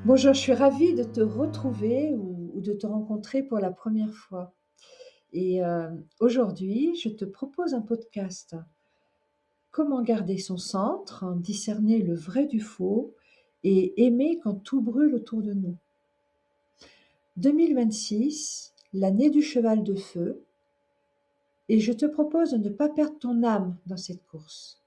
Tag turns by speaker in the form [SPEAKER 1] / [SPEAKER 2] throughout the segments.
[SPEAKER 1] Bonjour, je suis ravie de te retrouver ou de te rencontrer pour la première fois. Aujourd'hui, je te propose un podcast. Comment garder son centre, discerner le vrai du faux et aimer quand tout brûle autour de nous. 2026, l'année du cheval de feu, et je te propose de ne pas perdre ton âme dans cette course.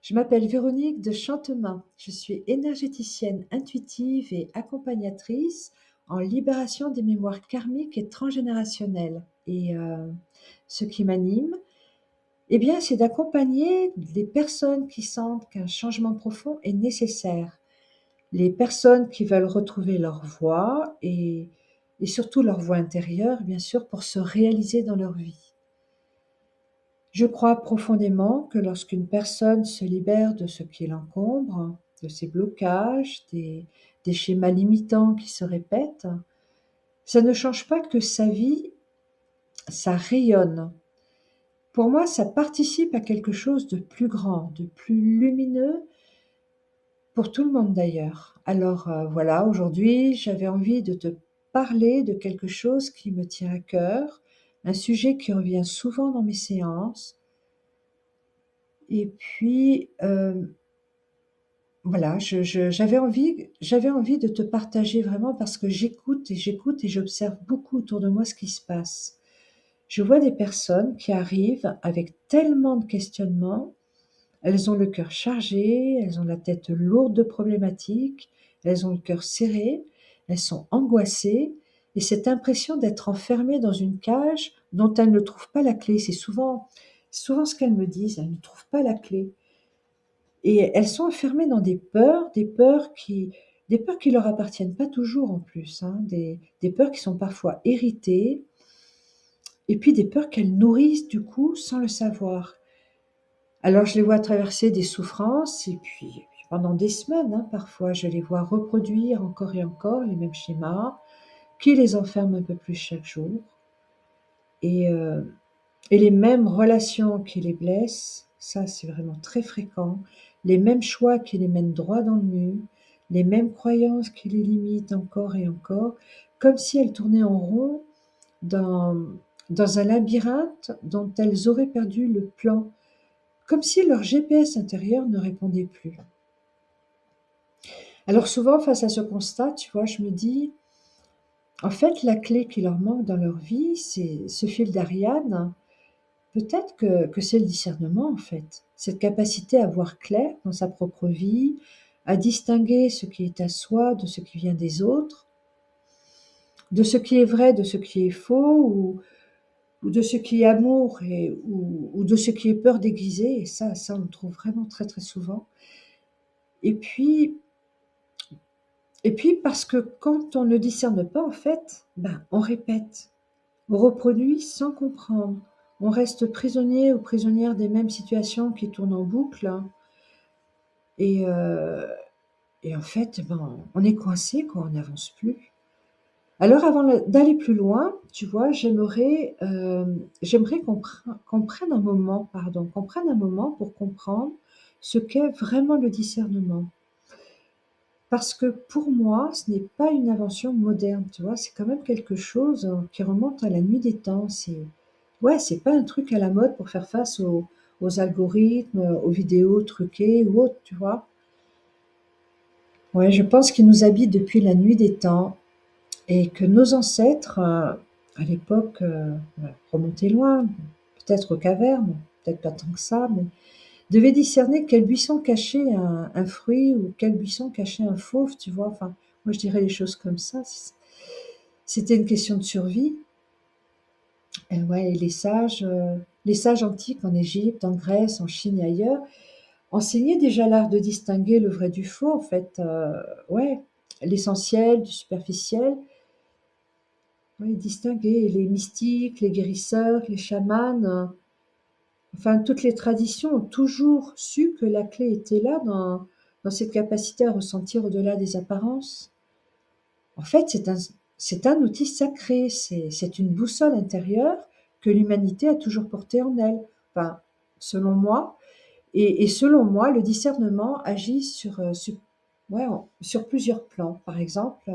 [SPEAKER 1] Je m'appelle Véronique de Chantemin. Je suis énergéticienne intuitive et accompagnatrice en libération des mémoires karmiques et transgénérationnelles. Ce qui m'anime, eh bien, c'est d'accompagner les personnes qui sentent qu'un changement profond est nécessaire. Les personnes qui veulent retrouver leur voix et surtout leur voix intérieure, bien sûr, pour se réaliser dans leur vie. Je crois profondément que lorsqu'une personne se libère de ce qui l'encombre, de ses blocages, des schémas limitants qui se répètent, ça ne change pas que sa vie, ça rayonne. Pour moi, ça participe à quelque chose de plus grand, de plus lumineux, pour tout le monde d'ailleurs. Voilà, aujourd'hui, j'avais envie de te parler de quelque chose qui me tient à cœur, un sujet qui revient souvent dans mes séances. Et puis, voilà, j'avais envie de te partager vraiment parce que j'écoute et j'observe beaucoup autour de moi ce qui se passe. Je vois des personnes qui arrivent avec tellement de questionnements, elles ont le cœur chargé, elles ont la tête lourde de problématiques, elles ont le cœur serré, elles sont angoissées et cette impression d'être enfermées dans une cage dont elles ne trouvent pas la clé. C'est souvent ce qu'elles me disent, elles ne trouvent pas la clé. Et elles sont enfermées dans des peurs qui leur appartiennent pas toujours en plus, hein, des peurs qui sont parfois héritées et puis des peurs qu'elles nourrissent du coup sans le savoir. Alors je les vois traverser des souffrances et puis pendant des semaines, hein, parfois je les vois reproduire encore et encore les mêmes schémas qui les enferment un peu plus chaque jour et heu et les mêmes relations qui les blessent, ça c'est vraiment très fréquent, les mêmes choix qui les mènent droit dans le mur, les mêmes croyances qui les limitent encore et encore, comme si elles tournaient en rond dans dans un labyrinthe dont elles auraient perdu le plan, comme si leur GPS intérieur ne répondait plus. Alors souvent face à ce constat, tu vois, je me dis: «En fait, la clé qui leur manque dans leur vie, c'est ce fil d'Ariane. Peut-être que c'est le discernement, en fait. Cette capacité à voir clair dans sa propre vie, à distinguer ce qui est à soi de ce qui vient des autres, de ce qui est vrai de ce qui est faux ou de ce qui est amour ou de ce qui est peur déguisée, et ça on le trouve vraiment très, très souvent. Et puis parce que quand on ne discerne pas, en fait, ben, on répète, on reproduit sans comprendre. On reste prisonnier ou prisonnière des mêmes situations qui tournent en boucle. Et heu et en fait, ben, on est coincé quoi, on n'avance plus. Alors avant d'aller plus loin, tu vois, j'aimerais qu'on prenne un moment pour comprendre ce qu'est vraiment le discernement. Parce que pour moi, ce n'est pas une invention moderne, tu vois? C'est quand même quelque chose, qui remonte à la nuit des temps. C'est pas un truc à la mode pour faire face aux algorithmes, aux vidéos truquées ou autres, tu vois? Ouais, je pense qu'il nous habite depuis la nuit des temps et que nos ancêtres, à l'époque, on va remonter loin, peut-être aux cavernes, peut-être pas tant que ça, mais devaient discerner quel buisson cachait un fruit ou quel buisson cachait un fauve, tu vois? Enfin, moi je dirais les choses comme ça. C'était une question de survie. Et ouais, et les sages antiques en Égypte, en Grèce, en Chine et ailleurs, enseignaient déjà l'art de distinguer le vrai du faux, en fait, ouais, l'essentiel du superficiel. Oui, distinguer les mystiques, les guérisseurs, les chamans, enfin toutes les traditions ont toujours su que la clé était là dans cette capacité à ressentir au-delà des apparences. En fait, c'est un outil sacré, c'est une boussole intérieure que l'humanité a toujours portée en elle. Enfin, selon moi, et selon moi, le discernement agit Ouais, sur plusieurs plans. Par exemple,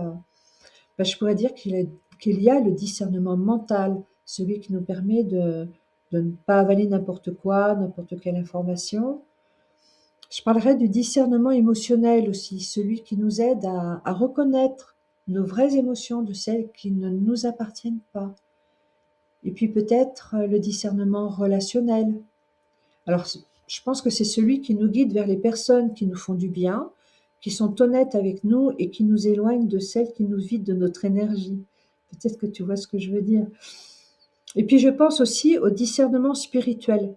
[SPEAKER 1] bah, je pourrais dire qu'il y a le discernement mental, celui qui nous permet de ne pas avaler n'importe quoi, n'importe quelle information. Je parlerai du discernement émotionnel aussi, celui qui nous aide à reconnaître nos vraies émotions de celles qui ne nous appartiennent pas. Et puis peut-être le discernement relationnel. Alors, je pense que c'est celui qui nous guide vers les personnes qui nous font du bien, qui sont honnêtes avec nous et qui nous éloignent de celles qui nous vident de notre énergie. Peut-être que tu vois ce que je veux dire. Et puis je pense aussi au discernement spirituel.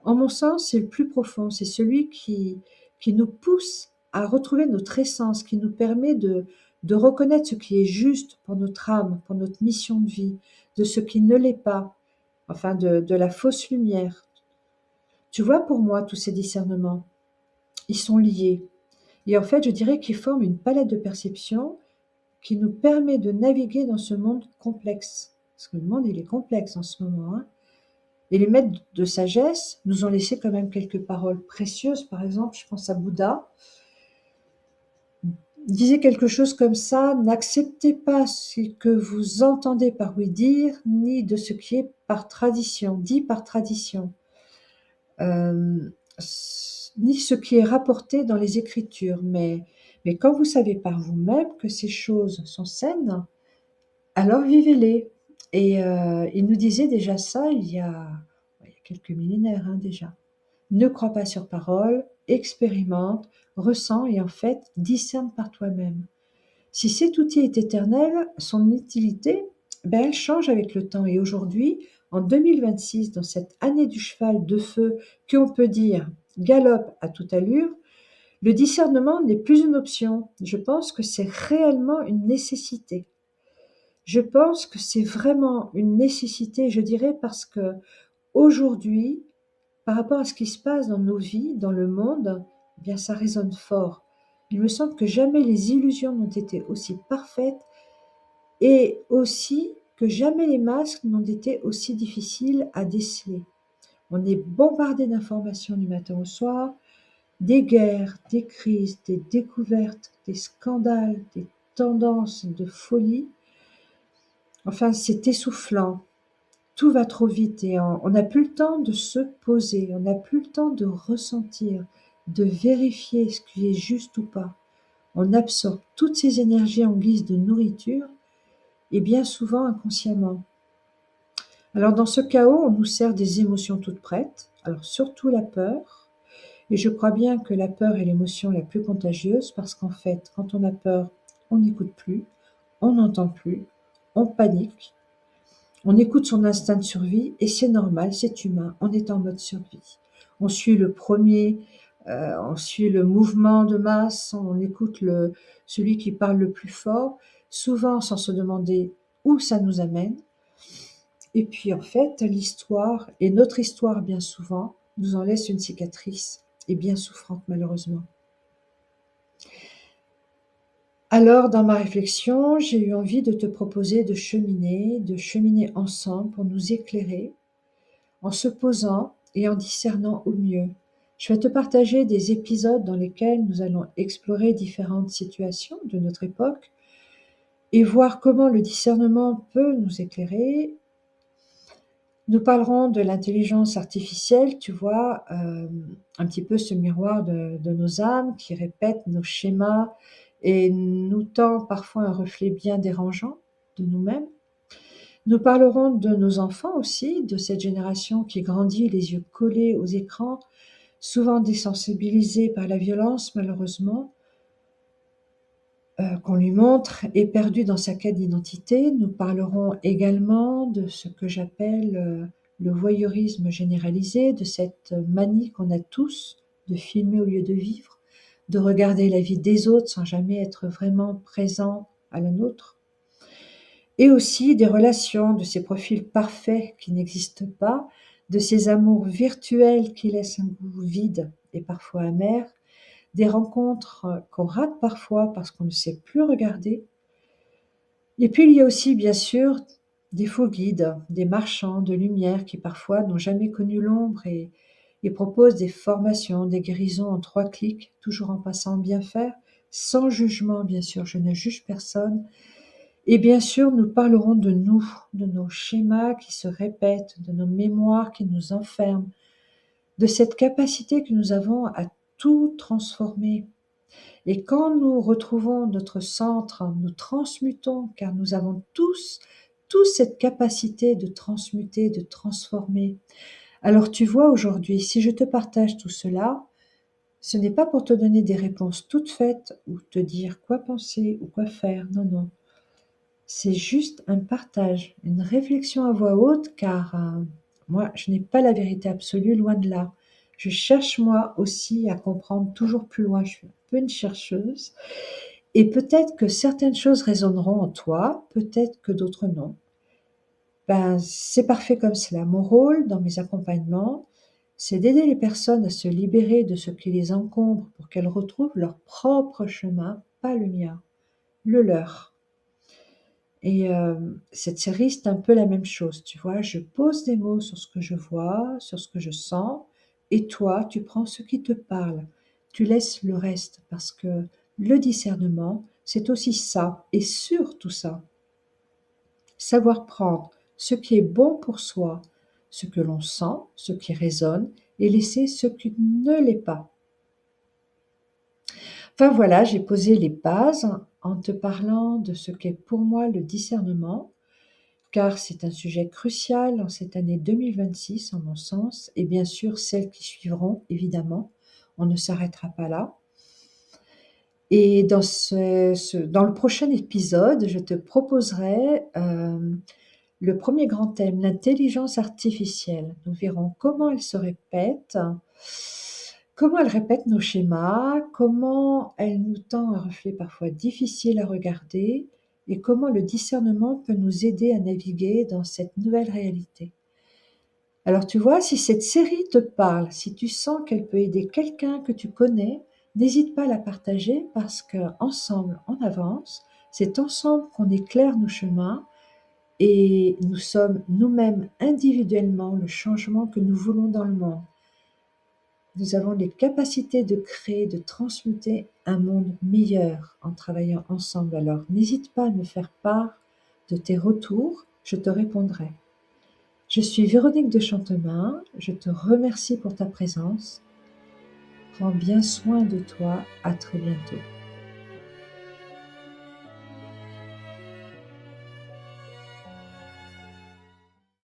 [SPEAKER 1] En mon sens, c'est le plus profond, c'est celui qui nous pousse à retrouver notre essence, qui nous permet de reconnaître ce qui est juste pour notre âme, pour notre mission de vie, de ce qui ne l'est pas, enfin de la fausse lumière. Tu vois, pour moi, tous ces discernements, ils sont liés. Et en fait, je dirais qu'ils forment une palette de perception qui nous permet de naviguer dans ce monde complexe. Parce que le monde, il est complexe en ce moment, hein. Et les maîtres de sagesse nous ont laissé quand même quelques paroles précieuses. Par exemple, je pense à Bouddha. Il disait quelque chose comme ça: n'acceptez pas ce que vous entendez par oui dire, ni de ce qui est par tradition, dit par tradition, ni ce qui est rapporté dans les Écritures. Mais quand vous savez par vous-même que ces choses sont saines, alors vivez-les. Et il nous disait déjà ça il y a quelques millénaires, hein, déjà. Ne crois pas sur parole, expérimente, ressens et en fait discerne par toi-même. Si cet outil est éternel, son utilité, ben, elle change avec le temps. Et aujourd'hui, en 2026, dans cette année du cheval de feu, qu'on peut dire galope à toute allure, le discernement n'est plus une option. Je pense que c'est réellement une nécessité. Je pense que c'est vraiment une nécessité, je dirais, parce que aujourd'hui, par rapport à ce qui se passe dans nos vies, dans le monde, eh bien ça résonne fort. Il me semble que jamais les illusions n'ont été aussi parfaites et aussi que jamais les masques n'ont été aussi difficiles à déceler. On est bombardé d'informations du matin au soir, des guerres, des crises, des découvertes, des scandales, des tendances de folie. Enfin, c'est essoufflant. Tout va trop vite et on n'a plus le temps de se poser, on n'a plus le temps de ressentir, de vérifier ce qui est juste ou pas. On absorbe toutes ces énergies en guise de nourriture et bien souvent inconsciemment. Alors dans ce chaos, on nous sert des émotions toutes prêtes, alors surtout la peur. Et je crois bien que la peur est l'émotion la plus contagieuse parce qu'en fait, quand on a peur, on n'écoute plus, on n'entend plus, on panique. On écoute son instinct de survie et c'est normal, c'est humain, on est en mode survie. On suit le premier, on suit le mouvement de masse, on écoute celui qui parle le plus fort, souvent sans se demander où ça nous amène. Et puis en fait, l'histoire, et notre histoire bien souvent, nous en laisse une cicatrice, et bien souffrante malheureusement. Alors, dans ma réflexion, j'ai eu envie de te proposer de cheminer ensemble pour nous éclairer, en se posant et en discernant au mieux. Je vais te partager des épisodes dans lesquels nous allons explorer différentes situations de notre époque et voir comment le discernement peut nous éclairer. Nous parlerons de l'intelligence artificielle, tu vois, un petit peu ce miroir de nos âmes qui répète nos schémas et nous tend parfois un reflet bien dérangeant de nous-mêmes. Nous parlerons de nos enfants aussi, de cette génération qui grandit les yeux collés aux écrans, souvent désensibilisée par la violence malheureusement, qu'on lui montre et perdue dans sa quête d'identité. Nous parlerons également de ce que j'appelle le voyeurisme généralisé, de cette manie qu'on a tous de filmer au lieu de vivre, de regarder la vie des autres sans jamais être vraiment présent à la nôtre. Et aussi des relations, de ces profils parfaits qui n'existent pas, de ces amours virtuels qui laissent un goût vide et parfois amer, des rencontres qu'on rate parfois parce qu'on ne sait plus regarder. Et puis il y a aussi bien sûr des faux guides, des marchands de lumière qui parfois n'ont jamais connu l'ombre et proposent des formations, des guérisons en 3 clics, toujours en passant bien faire. sans jugement, bien sûr, je ne juge personne. Et bien sûr, nous parlerons de nous, de nos schémas qui se répètent, de nos mémoires qui nous enferment, de cette capacité que nous avons à tout transformer. Et quand nous retrouvons notre centre, nous transmutons, car nous avons tous cette capacité de transmuter, de transformer. Alors tu vois aujourd'hui, si je te partage tout cela, ce n'est pas pour te donner des réponses toutes faites ou te dire quoi penser ou quoi faire, non, non. C'est juste un partage, une réflexion à voix haute, car moi, je n'ai pas la vérité absolue, loin de là. Je cherche moi aussi à comprendre toujours plus loin, je suis un peu une chercheuse, et peut-être que certaines choses résonneront en toi, peut-être que d'autres non. Ben, c'est parfait comme cela. Mon rôle dans mes accompagnements, c'est d'aider les personnes à se libérer de ce qui les encombre pour qu'elles retrouvent leur propre chemin, pas le mien, le leur. Et cette série, c'est un peu la même chose, tu vois? Je pose des mots sur ce que je vois, sur ce que je sens, et toi, tu prends ce qui te parle. Tu laisses le reste parce que le discernement, c'est aussi ça et surtout ça. Savoir prendre ce qui est bon pour soi, ce que l'on sent, ce qui résonne, et laisser ce qui ne l'est pas. Enfin voilà, j'ai posé les bases en te parlant de ce qu'est pour moi le discernement, car c'est un sujet crucial en cette année 2026, en mon sens, et bien sûr celles qui suivront, évidemment. On ne s'arrêtera pas là. Et dans dans le prochain épisode, je te proposerai le premier grand thème, l'intelligence artificielle. Nous verrons comment elle répète nos schémas, comment elle nous tend un reflet parfois difficile à regarder, et comment le discernement peut nous aider à naviguer dans cette nouvelle réalité. Alors tu vois, si cette série te parle, si tu sens qu'elle peut aider quelqu'un que tu connais, n'hésite pas à la partager parce qu'ensemble, on avance. C'est ensemble qu'on éclaire nos chemins et nous sommes nous-mêmes individuellement le changement que nous voulons dans le monde. Nous avons les capacités de créer, de transmuter un monde meilleur en travaillant ensemble. Alors n'hésite pas à me faire part de tes retours, je te répondrai. Je suis Véronique de Chantemin, je te remercie pour ta présence. Prends bien soin de toi, à très bientôt.